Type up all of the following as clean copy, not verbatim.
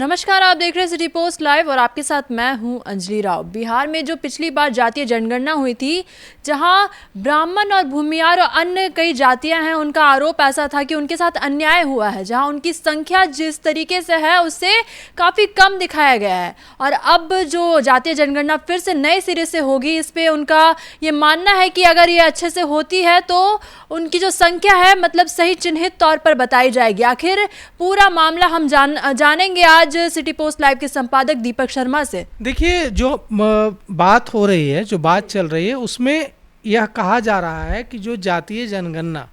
नमस्कार, आप देख रहे हैं सिटी पोस्ट लाइव और आपके साथ मैं हूं अंजलि राव। बिहार में जो पिछली बार जातीय जनगणना हुई थी, जहां ब्राह्मण और भूमियार और अन्य कई जातियां हैं, उनका आरोप ऐसा था कि उनके साथ अन्याय हुआ है, जहां उनकी संख्या जिस तरीके से है उससे काफ़ी कम दिखाया गया है। और अब जो जातीय जनगणना फिर से नए सिरे से होगी, इस पर उनका ये मानना है कि अगर ये अच्छे से होती है तो उनकी जो संख्या है मतलब सही चिन्हित तौर पर बताई जाएगी। आखिर पूरा मामला हम जानेंगे आज सिटी पोस्ट लाइव के संपादक दीपक शर्मा से। देखिए, जो बात हो रही है, जो बात चल रही है, उसमें यह कहा जा रहा है कि जो जातीय जनगणना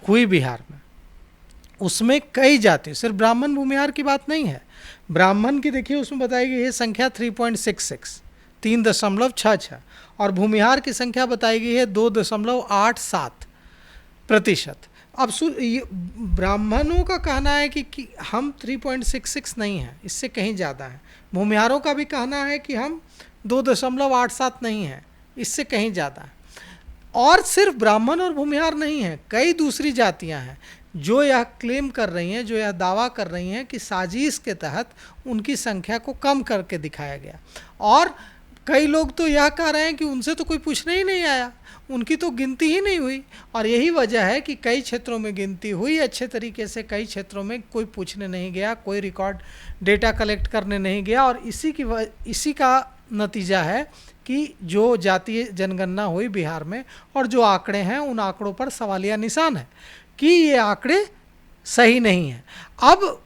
हुई बिहार में, उसमें कई जाति, सिर्फ ब्राह्मण भूमिहार की बात नहीं है। ब्राह्मण की देखिए उसमें बताई गई है संख्या 3.66 3.66 और भूमिहार की संख्या बताई गई है 2.87%। अब ब्राह्मणों का कहना है कि हम 3.66 नहीं हैं, इससे कहीं ज़्यादा है। भूमिहारों का भी कहना है कि हम 2.87 नहीं हैं, इससे कहीं ज़्यादा है। और सिर्फ ब्राह्मण और भूमिहार नहीं हैं, कई दूसरी जातियां हैं जो यह क्लेम कर रही हैं, जो यह दावा कर रही हैं कि साजिश के तहत उनकी संख्या को कम करके दिखाया गया। और कई लोग तो यह कह रहे हैं कि उनसे तो कोई पूछने ही नहीं आया, उनकी तो गिनती ही नहीं हुई। और यही वजह है कि कई क्षेत्रों में गिनती हुई अच्छे तरीके से, कई क्षेत्रों में कोई पूछने नहीं गया, कोई रिकॉर्ड डेटा कलेक्ट करने नहीं गया। और इसी का नतीजा है कि जो जातीय जनगणना हुई बिहार में और जो आंकड़े हैं, उन आंकड़ों पर सवालिया निशान है कि ये आंकड़े सही नहीं हैं। अब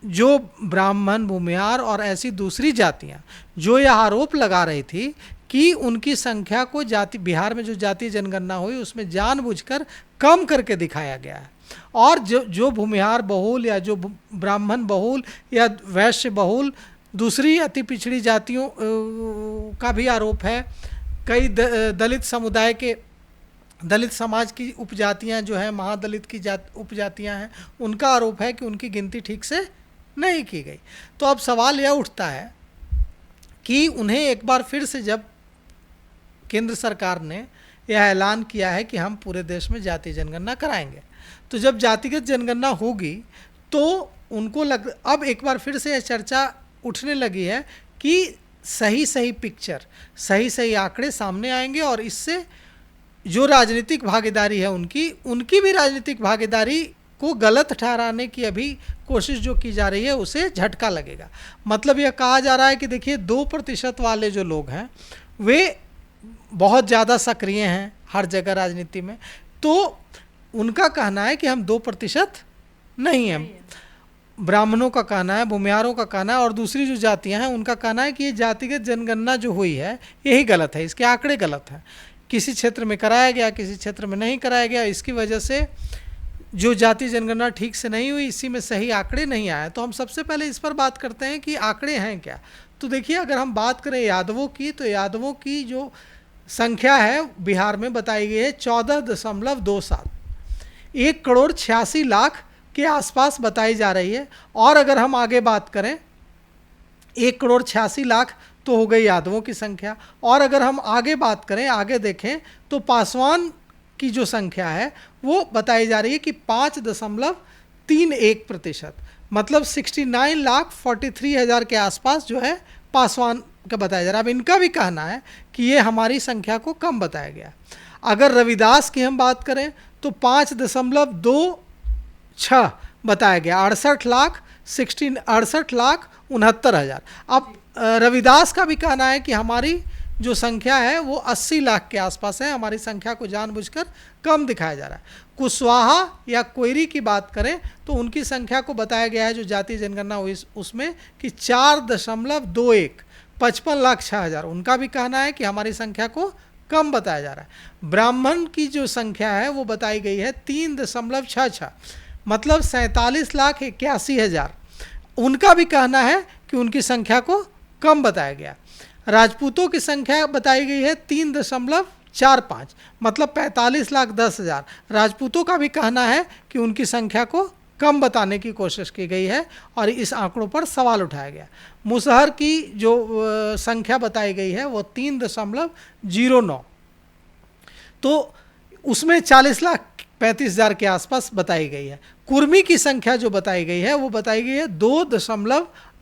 जो ब्राह्मण, भूमिहार और ऐसी दूसरी जातियां जो यह आरोप लगा रही थी कि उनकी संख्या को बिहार में जो जातीय जनगणना हुई उसमें जानबूझकर कम करके दिखाया गया है, और जो भूमिहार बहुल या जो ब्राह्मण बहुल या वैश्य बहुल दूसरी अति पिछड़ी जातियों का भी आरोप है। कई दलित समुदाय के, दलित समाज की उपजातियां जो हैं, महादलित की उपजातियां हैं, उनका आरोप है कि उनकी गिनती ठीक से नहीं की गई। तो अब सवाल यह उठता है कि उन्हें एक बार फिर से, जब केंद्र सरकार ने यह ऐलान किया है कि हम पूरे देश में जातीय जनगणना कराएंगे, तो जब जातिगत जनगणना होगी तो उनको अब एक बार फिर से यह चर्चा उठने लगी है कि सही पिक्चर, सही आंकड़े सामने आएंगे और इससे जो राजनीतिक भागीदारी है उनकी भी राजनीतिक भागीदारी को गलत ठहराने की अभी कोशिश जो की जा रही है उसे झटका लगेगा। मतलब यह कहा जा रहा है कि देखिए 2% वाले जो लोग हैं वे बहुत ज़्यादा सक्रिय हैं हर जगह राजनीति में, तो उनका कहना है कि हम 2% नहीं हैं। ब्राह्मणों का कहना है, भूमिहारों का कहना है, और दूसरी जो जातियां हैं उनका कहना है कि ये जातिगत जनगणना जो हुई है यही गलत है, इसके आंकड़े गलत हैं। किसी क्षेत्र में कराया गया, किसी क्षेत्र में नहीं कराया गया, इसकी वजह से जो जातीय जनगणना ठीक से नहीं हुई, इसी में सही आंकड़े नहीं आए। तो हम सबसे पहले इस पर बात करते हैं कि आंकड़े हैं क्या। तो देखिए, अगर हम बात करें यादवों की, तो यादवों की जो संख्या है बिहार में बताई गई है 14.27, 1,86,00,000 के आसपास बताई जा रही है। और अगर हम आगे बात करें, 1,86,00,000 तो हो गई यादवों की संख्या। और अगर हम आगे बात करें, आगे देखें, तो पासवान की जो संख्या है वो बताई जा रही है कि 5.31%, मतलब 69,43,000 के आसपास जो है पासवान का बताया जा रहा है। अब इनका भी कहना है कि ये हमारी संख्या को कम बताया गया। अगर रविदास की हम बात करें तो 5.26 बताया गया, 68,69,000। अब रविदास का भी कहना है कि हमारी जो संख्या है वो 80 लाख के आसपास है, हमारी संख्या को जानबूझकर कम दिखाया जा रहा है। कुशवाहा या कोयरी की बात करें तो उनकी संख्या को बताया गया है जो जातीय जनगणना हुई उसमें कि 4.21 55,06,000। उनका भी कहना है कि हमारी संख्या को कम बताया जा रहा है। ब्राह्मण की जो संख्या है वो बताई गई है 3.66, मतलब 47,81,000। उनका भी कहना है कि उनकी संख्या को कम बताया गया। राजपूतों की संख्या बताई गई है 3.45, मतलब 45,10,000। राजपूतों का भी कहना है कि उनकी संख्या को कम बताने की कोशिश की गई है और इस आंकड़ों पर सवाल उठाया गया। मुसहर की जो संख्या बताई गई है वो 3.09, तो उसमें 40,35,000 के आसपास बताई गई है। कुर्मी की संख्या जो बताई गई है वो बताई गई है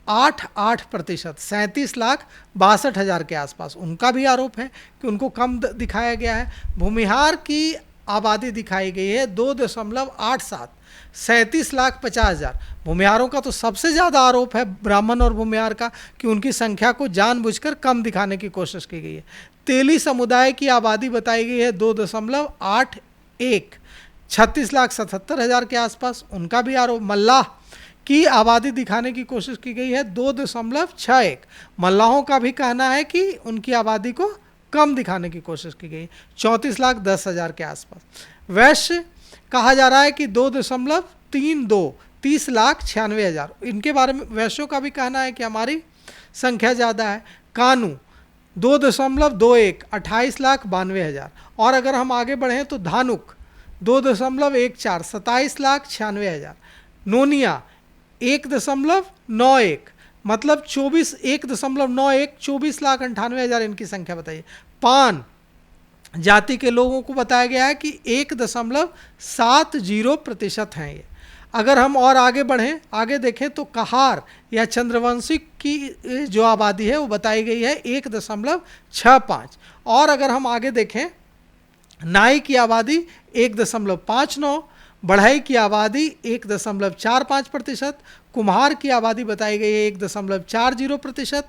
8.8%, 37,62,000 के आसपास उनका भी आरोप है कि उनको कम दिखाया गया है। भूमिहार की आबादी दिखाई गई है 2.87, 37,50,000। भूमिहारों का तो सबसे ज़्यादा आरोप है ब्राह्मण और भूमिहार का कि उनकी संख्या को जानबूझकर कम दिखाने की कोशिश की गई है। तेली समुदाय की आबादी बताई गई है 2.81, 36,77,000 के आसपास उनका भी आरोप। मल्लाह की आबादी दिखाने की कोशिश की गई है 2.61। मल्लाहों का भी कहना है कि उनकी आबादी को कम दिखाने की कोशिश की गई, 34,10,000 के आसपास। वैश्य कहा जा रहा है कि 2.32, 30,96,000। इनके बारे में वैश्यों का भी कहना है कि हमारी संख्या ज़्यादा है। कानू 2.21, 28,92,000। और अगर हम आगे बढ़ें तो धानुक 2.14, 27,96,000। नोनिया 1.91, मतलब 1.91, 24,98,000 इनकी संख्या बताइए। पान जाति के लोगों को बताया गया है कि 1.70% हैं ये। अगर हम और आगे बढ़ें, आगे देखें तो कहार या चंद्रवंशी की जो आबादी है वो बताई गई है 1.65। और अगर हम आगे देखें, नाई की आबादी 1.59, बढ़ई की आबादी 1.45%, कुम्हार की आबादी बताई गई है 1.40%,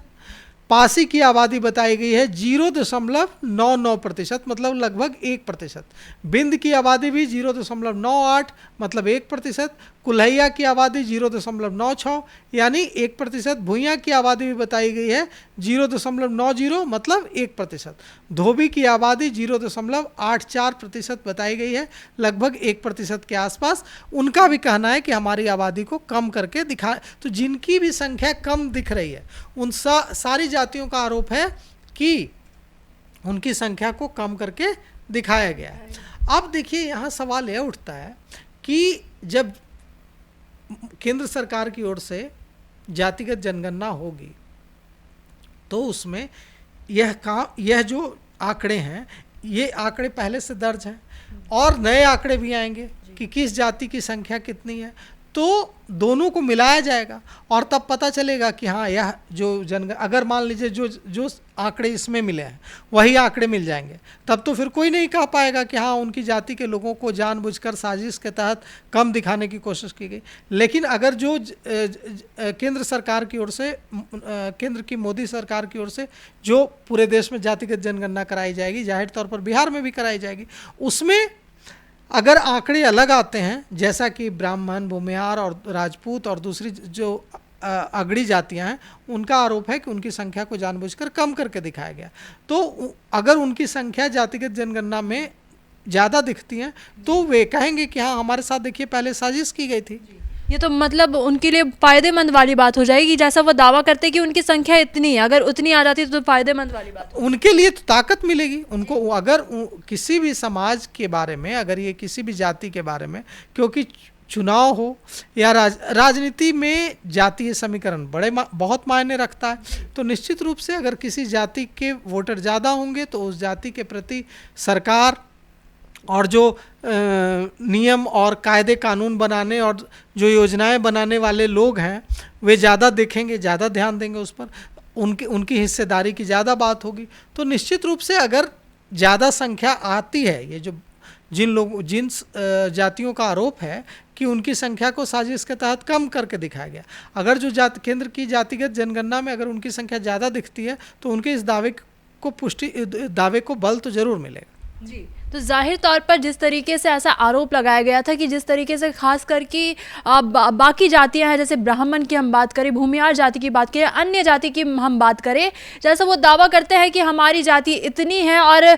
पासी की आबादी बताई गई है 0.99%, मतलब लगभग 1%। बिंद की आबादी भी 0.98, मतलब 1%। कुल्हैया की आबादी 0.96, यानी 1%। भुइयाँ की आबादी भी बताई गई है 0.90, मतलब 1%। धोबी की आबादी 0.84% बताई गई है, लगभग 1% के आसपास। उनका भी कहना है कि हमारी आबादी को कम करके दिखा। तो जिनकी भी संख्या कम दिख रही है उन सारी जातियों का आरोप है कि उनकी संख्या को कम करके दिखाया गया है। अब देखिए यहाँ सवाल यह उठता है कि जब केंद्र सरकार की ओर से जातिगत जनगणना होगी तो उसमें यह जो आंकड़े हैं, ये आंकड़े पहले से दर्ज हैं और नए आंकड़े भी आएंगे कि किस जाति की संख्या कितनी है, तो दोनों को मिलाया जाएगा और तब पता चलेगा कि हाँ यह जो अगर मान लीजिए जो आंकड़े इसमें मिले हैं वही आंकड़े मिल जाएंगे, तब तो फिर कोई नहीं कह पाएगा कि हाँ उनकी जाति के लोगों को जानबूझकर साजिश के तहत कम दिखाने की कोशिश की गई। लेकिन अगर जो केंद्र सरकार की ओर से, केंद्र की मोदी सरकार की ओर से जो पूरे देश में जातिगत जनगणना कराई जाएगी, जाहिर तौर पर बिहार में भी कराई जाएगी, उसमें अगर आंकड़े अलग आते हैं, जैसा कि ब्राह्मण, भूमिहार और राजपूत और दूसरी जो अगड़ी जातियां हैं, उनका आरोप है कि उनकी संख्या को जानबूझकर कम करके दिखाया गया, तो अगर उनकी संख्या जातिगत जनगणना में ज़्यादा दिखती है तो वे कहेंगे कि हाँ हमारे साथ देखिए पहले साजिश की गई थी। ये तो मतलब उनके लिए फ़ायदेमंद वाली बात हो जाएगी, जैसा वो दावा करते हैं कि उनकी संख्या इतनी है, अगर उतनी आ जाती तो फ़ायदेमंद वाली बात हो। उनके लिए तो ताकत मिलेगी उनको। अगर किसी भी समाज के बारे में, अगर ये किसी भी जाति के बारे में, क्योंकि चुनाव हो या राजनीति में जातीय समीकरण बहुत मायने रखता है, तो निश्चित रूप से अगर किसी जाति के वोटर ज़्यादा होंगे तो उस जाति के प्रति सरकार और जो नियम और कायदे कानून बनाने और जो योजनाएं बनाने वाले लोग हैं वे ज़्यादा देखेंगे, ज़्यादा ध्यान देंगे उस पर, उनकी हिस्सेदारी की ज़्यादा बात होगी। तो निश्चित रूप से अगर ज़्यादा संख्या आती है, ये जो जिन जातियों का आरोप है कि उनकी संख्या को साजिश के तहत कम करके दिखाया गया, अगर जो केंद्र की जातिगत जनगणना में अगर उनकी संख्या ज़्यादा दिखती है तो उनके इस दावे को बल तो ज़रूर मिलेगा। जी, तो जाहिर तौर पर जिस तरीके से ऐसा आरोप लगाया गया था कि जिस तरीके से खास करके बाकी जातियां हैं, जैसे ब्राह्मण की हम बात करें, भूमिहार जाति की बात करें, अन्य जाति की हम बात करें, जैसा वो दावा करते हैं कि हमारी जाति इतनी है और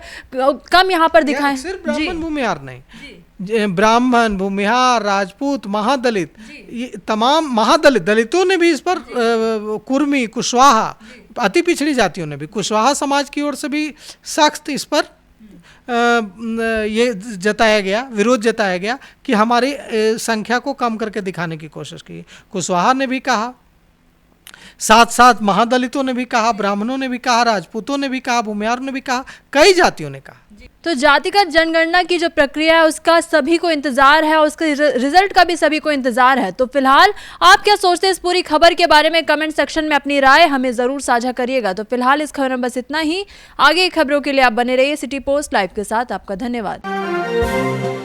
कम यहाँ पर दिखाएं। सिर्फ ब्राह्मण भूमिहार नहीं, ब्राह्मण, भूमिहार, राजपूत, महादलित, ये तमाम महादलित, दलितों ने भी इस पर, कुर्मी, कुशवाहा, अति पिछड़ी जातियों ने भी, कुशवाहा समाज की ओर से भी सख्त इस पर ये जताया गया, विरोध जताया गया कि हमारी संख्या को कम करके दिखाने की कोशिश की। कुशवाहा ने भी कहा साथ साथ महादलितों ने भी कहा, ब्राह्मणों ने भी कहा, राजपूतों ने भी कहा, भूमिहारों ने भी कहा, कई जातियों ने कहा। तो जातिगत जनगणना की जो प्रक्रिया है उसका सभी को इंतजार है और उसके रिजल्ट का भी सभी को इंतजार है। तो फिलहाल आप क्या सोचते हैं इस पूरी खबर के बारे में? कमेंट सेक्शन में अपनी राय हमें जरूर साझा करिएगा। तो फिलहाल इस खबर में बस इतना ही। आगे की खबरों के लिए आप बने रहिए सिटी पोस्ट लाइव के साथ। आपका धन्यवाद।